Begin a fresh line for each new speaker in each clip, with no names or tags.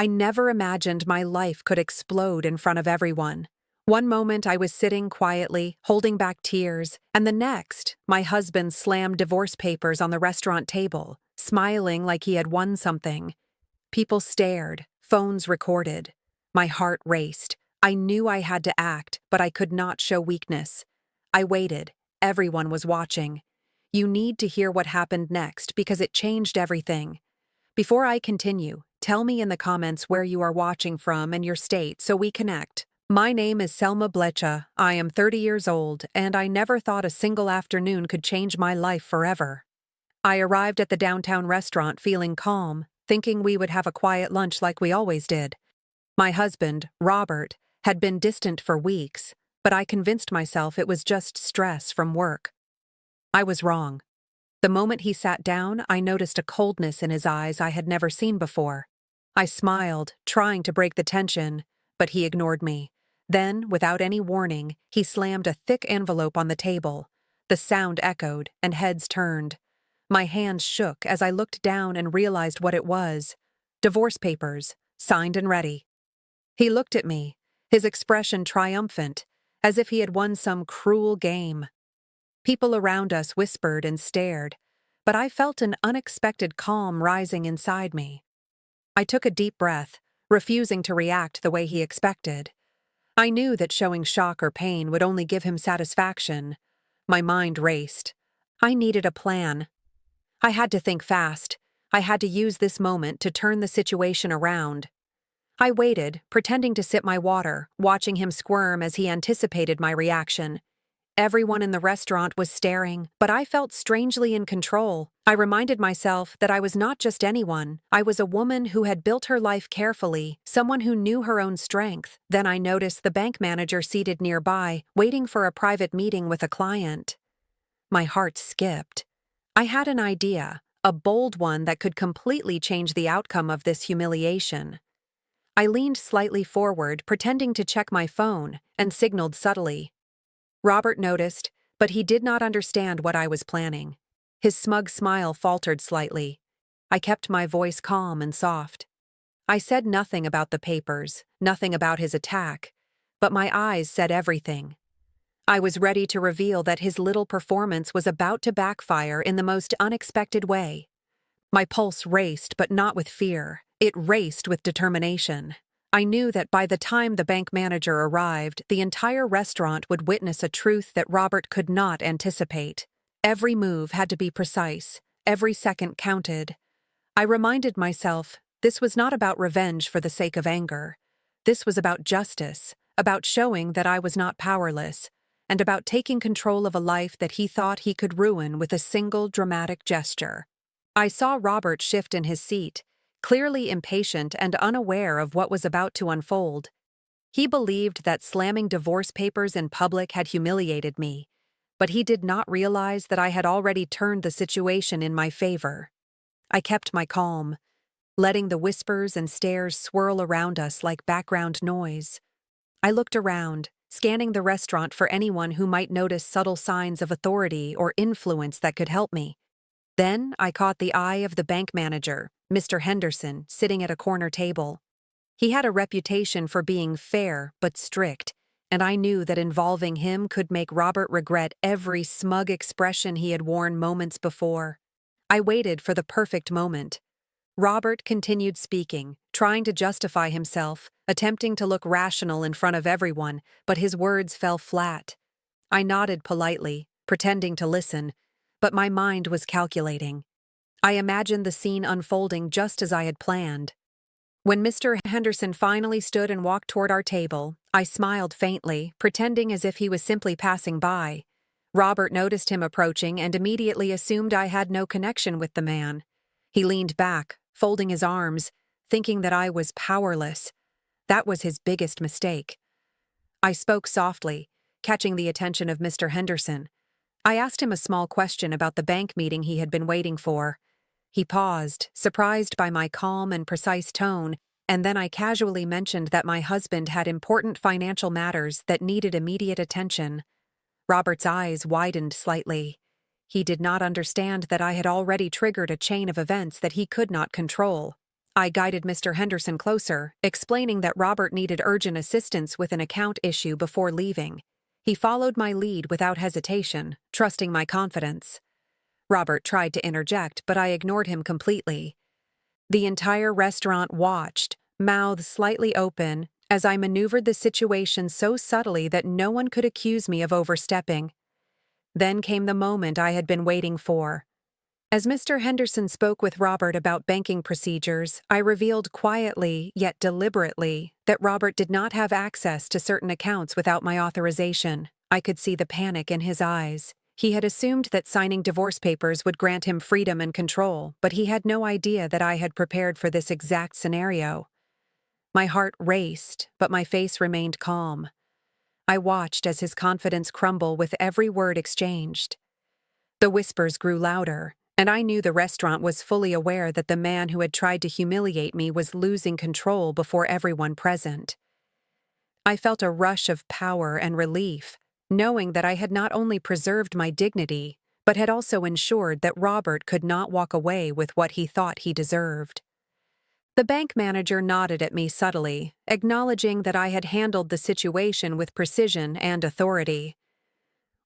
I never imagined my life could explode in front of everyone. One moment I was sitting quietly, holding back tears, and the next, my husband slammed divorce papers on the restaurant table, smiling like he had won something. People stared, phones recorded. My heart raced. I knew I had to act, but I could not show weakness. I waited. Everyone was watching. You need to hear what happened next because it changed everything. Before I continue, tell me in the comments where you are watching from and your state so we connect. My name is Selma Blecha. I am 30 years old, and I never thought a single afternoon could change my life forever. I arrived at the downtown restaurant feeling calm, thinking we would have a quiet lunch like we always did. My husband, Robert, had been distant for weeks, but I convinced myself it was just stress from work. I was wrong. The moment he sat down, I noticed a coldness in his eyes I had never seen before. I smiled, trying to break the tension, but he ignored me. Then, without any warning, he slammed a thick envelope on the table. The sound echoed, and heads turned. My hands shook as I looked down and realized what it was. Divorce papers, signed and ready. He looked at me, his expression triumphant, as if he had won some cruel game. People around us whispered and stared, but I felt an unexpected calm rising inside me. I took a deep breath, refusing to react the way he expected. I knew that showing shock or pain would only give him satisfaction. My mind raced. I needed a plan. I had to think fast. I had to use this moment to turn the situation around. I waited, pretending to sip my water, watching him squirm as he anticipated my reaction. Everyone in the restaurant was staring, but I felt strangely in control. I reminded myself that I was not just anyone. I was a woman who had built her life carefully, someone who knew her own strength. Then I noticed the bank manager seated nearby, waiting for a private meeting with a client. My heart skipped. I had an idea, a bold one that could completely change the outcome of this humiliation. I leaned slightly forward, pretending to check my phone, and signaled subtly. Robert noticed, but he did not understand what I was planning. His smug smile faltered slightly. I kept my voice calm and soft. I said nothing about the papers, nothing about his attack, but my eyes said everything. I was ready to reveal that his little performance was about to backfire in the most unexpected way. My pulse raced, but not with fear. It raced with determination. I knew that by the time the bank manager arrived, the entire restaurant would witness a truth that Robert could not anticipate. Every move had to be precise. Every second counted. I reminded myself, this was not about revenge for the sake of anger. This was about justice, about showing that I was not powerless, and about taking control of a life that he thought he could ruin with a single dramatic gesture. I saw Robert shift in his seat, clearly impatient and unaware of what was about to unfold. He believed that slamming divorce papers in public had humiliated me, but he did not realize that I had already turned the situation in my favor. I kept my calm, letting the whispers and stares swirl around us like background noise. I looked around, scanning the restaurant for anyone who might notice subtle signs of authority or influence that could help me. Then I caught the eye of the bank manager, Mr. Henderson, sitting at a corner table. He had a reputation for being fair but strict, and I knew that involving him could make Robert regret every smug expression he had worn moments before. I waited for the perfect moment. Robert continued speaking, trying to justify himself, attempting to look rational in front of everyone, but his words fell flat. I nodded politely, pretending to listen, but my mind was calculating. I imagined the scene unfolding just as I had planned. When Mr. Henderson finally stood and walked toward our table, I smiled faintly, pretending as if he was simply passing by. Robert noticed him approaching and immediately assumed I had no connection with the man. He leaned back, folding his arms, thinking that I was powerless. That was his biggest mistake. I spoke softly, catching the attention of Mr. Henderson. I asked him a small question about the bank meeting he had been waiting for. He paused, surprised by my calm and precise tone, and then I casually mentioned that my husband had important financial matters that needed immediate attention. Robert's eyes widened slightly. He did not understand that I had already triggered a chain of events that he could not control. I guided Mr. Henderson closer, explaining that Robert needed urgent assistance with an account issue before leaving. He followed my lead without hesitation, trusting my confidence. Robert tried to interject, but I ignored him completely. The entire restaurant watched, mouths slightly open, as I maneuvered the situation so subtly that no one could accuse me of overstepping. Then came the moment I had been waiting for. As Mr. Henderson spoke with Robert about banking procedures, I revealed quietly, yet deliberately, that Robert did not have access to certain accounts without my authorization. I could see the panic in his eyes. He had assumed that signing divorce papers would grant him freedom and control, but he had no idea that I had prepared for this exact scenario. My heart raced, but my face remained calm. I watched as his confidence crumbled with every word exchanged. The whispers grew louder, and I knew the restaurant was fully aware that the man who had tried to humiliate me was losing control before everyone present. I felt a rush of power and relief, knowing that I had not only preserved my dignity, but had also ensured that Robert could not walk away with what he thought he deserved. The bank manager nodded at me subtly, acknowledging that I had handled the situation with precision and authority.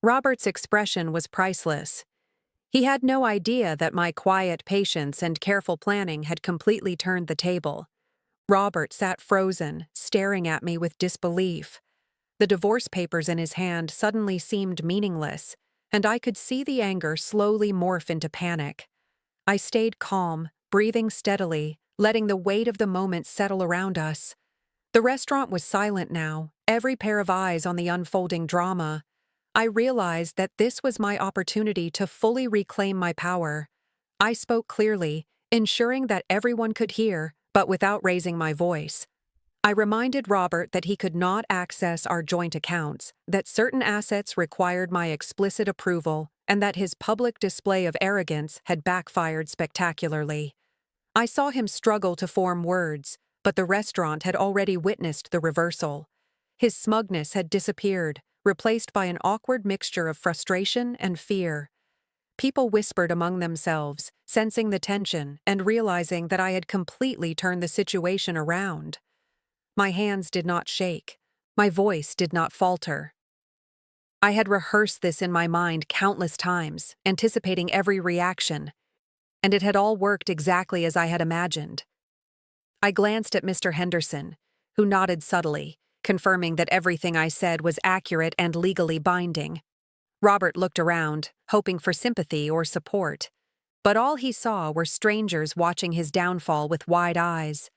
Robert's expression was priceless. He had no idea that my quiet patience and careful planning had completely turned the table. Robert sat frozen, staring at me with disbelief. The divorce papers in his hand suddenly seemed meaningless, and I could see the anger slowly morph into panic. I stayed calm, breathing steadily, letting the weight of the moment settle around us. The restaurant was silent now, every pair of eyes on the unfolding drama. I realized that this was my opportunity to fully reclaim my power. I spoke clearly, ensuring that everyone could hear, but without raising my voice. I reminded Robert that he could not access our joint accounts, that certain assets required my explicit approval, and that his public display of arrogance had backfired spectacularly. I saw him struggle to form words, but the restaurant had already witnessed the reversal. His smugness had disappeared, replaced by an awkward mixture of frustration and fear. People whispered among themselves, sensing the tension and realizing that I had completely turned the situation around. My hands did not shake. My voice did not falter. I had rehearsed this in my mind countless times, anticipating every reaction, and it had all worked exactly as I had imagined. I glanced at Mr. Henderson, who nodded subtly, confirming that everything I said was accurate and legally binding. Robert looked around, hoping for sympathy or support, but all he saw were strangers watching his downfall with wide eyes.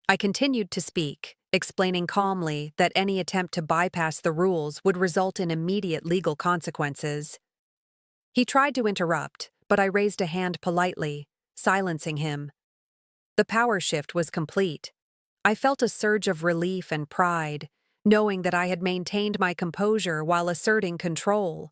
I continued to speak, explaining calmly that any attempt to bypass the rules would result in immediate legal consequences. He tried to interrupt, but I raised a hand politely, silencing him. The power shift was complete. I felt a surge of relief and pride, knowing that I had maintained my composure while asserting control.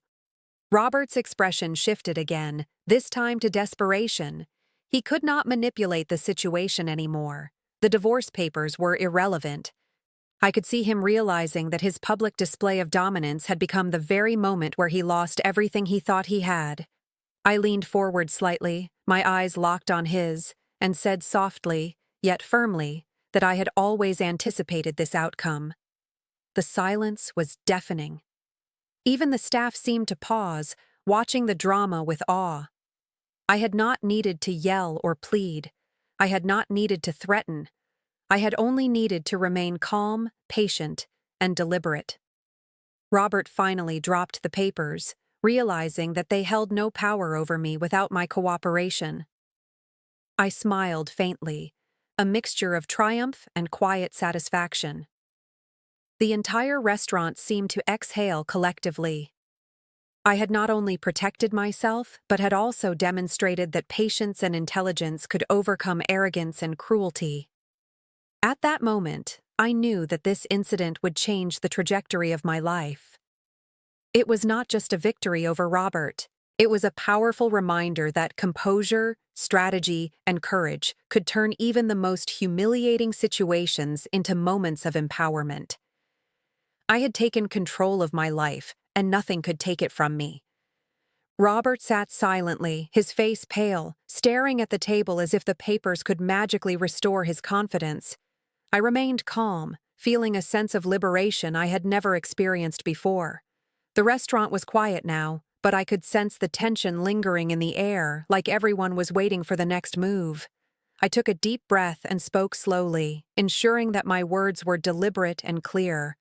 Robert's expression shifted again, this time to desperation. He could not manipulate the situation anymore. The divorce papers were irrelevant. I could see him realizing that his public display of dominance had become the very moment where he lost everything he thought he had. I leaned forward slightly, my eyes locked on his, and said softly, yet firmly, that I had always anticipated this outcome. The silence was deafening. Even the staff seemed to pause, watching the drama with awe. I had not needed to yell or plead. I had not needed to threaten. I had only needed to remain calm, patient, and deliberate. Robert finally dropped the papers, realizing that they held no power over me without my cooperation. I smiled faintly, a mixture of triumph and quiet satisfaction. The entire restaurant seemed to exhale collectively. I had not only protected myself, but had also demonstrated that patience and intelligence could overcome arrogance and cruelty. At that moment, I knew that this incident would change the trajectory of my life. It was not just a victory over Robert. It was a powerful reminder that composure, strategy, and courage could turn even the most humiliating situations into moments of empowerment. I had taken control of my life, and nothing could take it from me. Robert sat silently, his face pale, staring at the table as if the papers could magically restore his confidence. I remained calm, feeling a sense of liberation I had never experienced before. The restaurant was quiet now, but I could sense the tension lingering in the air, like everyone was waiting for the next move. I took a deep breath and spoke slowly, ensuring that my words were deliberate and clear.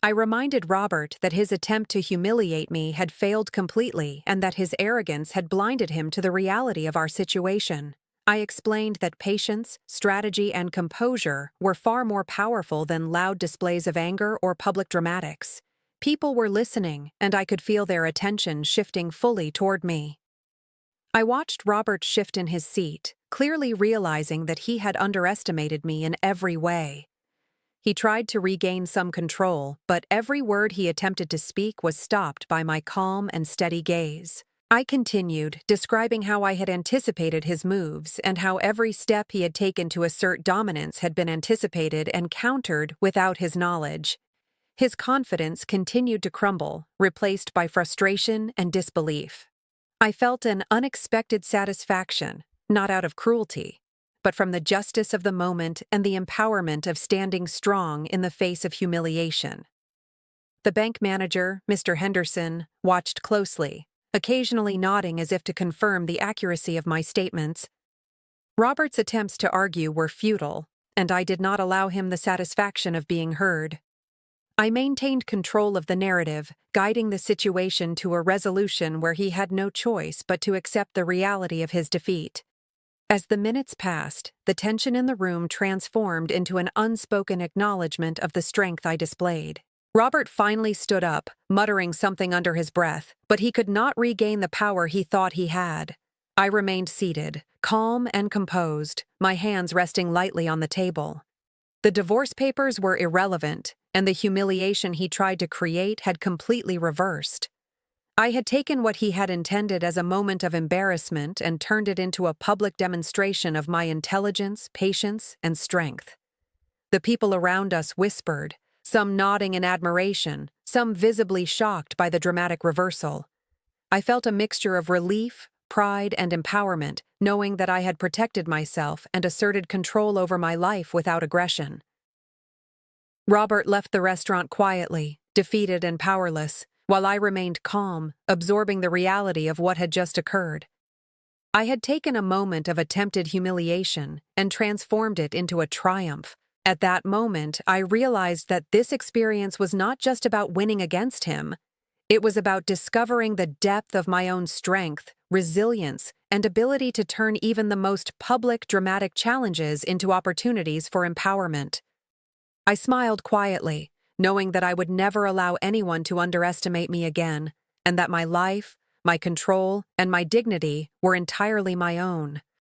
I reminded Robert that his attempt to humiliate me had failed completely and that his arrogance had blinded him to the reality of our situation. I explained that patience, strategy, and composure were far more powerful than loud displays of anger or public dramatics. People were listening, and I could feel their attention shifting fully toward me. I watched Robert shift in his seat, clearly realizing that he had underestimated me in every way. He tried to regain some control, but every word he attempted to speak was stopped by my calm and steady gaze. I continued, describing how I had anticipated his moves and how every step he had taken to assert dominance had been anticipated and countered without his knowledge. His confidence continued to crumble, replaced by frustration and disbelief. I felt an unexpected satisfaction, not out of cruelty, but from the justice of the moment and the empowerment of standing strong in the face of humiliation. The bank manager, Mr. Henderson, watched closely, occasionally nodding as if to confirm the accuracy of my statements. Robert's attempts to argue were futile, and I did not allow him the satisfaction of being heard. I maintained control of the narrative, guiding the situation to a resolution where he had no choice but to accept the reality of his defeat. As the minutes passed, the tension in the room transformed into an unspoken acknowledgement of the strength I displayed. Robert finally stood up, muttering something under his breath, but he could not regain the power he thought he had. I remained seated, calm and composed, my hands resting lightly on the table. The divorce papers were irrelevant, and the humiliation he tried to create had completely reversed. I had taken what he had intended as a moment of embarrassment and turned it into a public demonstration of my intelligence, patience, and strength. The people around us whispered, some nodding in admiration, some visibly shocked by the dramatic reversal. I felt a mixture of relief, pride, and empowerment, knowing that I had protected myself and asserted control over my life without aggression. Robert left the restaurant quietly, defeated and powerless, while I remained calm, absorbing the reality of what had just occurred. I had taken a moment of attempted humiliation and transformed it into a triumph. At that moment, I realized that this experience was not just about winning against him. It was about discovering the depth of my own strength, resilience, and ability to turn even the most public, dramatic challenges into opportunities for empowerment. I smiled quietly, knowing that I would never allow anyone to underestimate me again, and that my life, my control, and my dignity were entirely my own.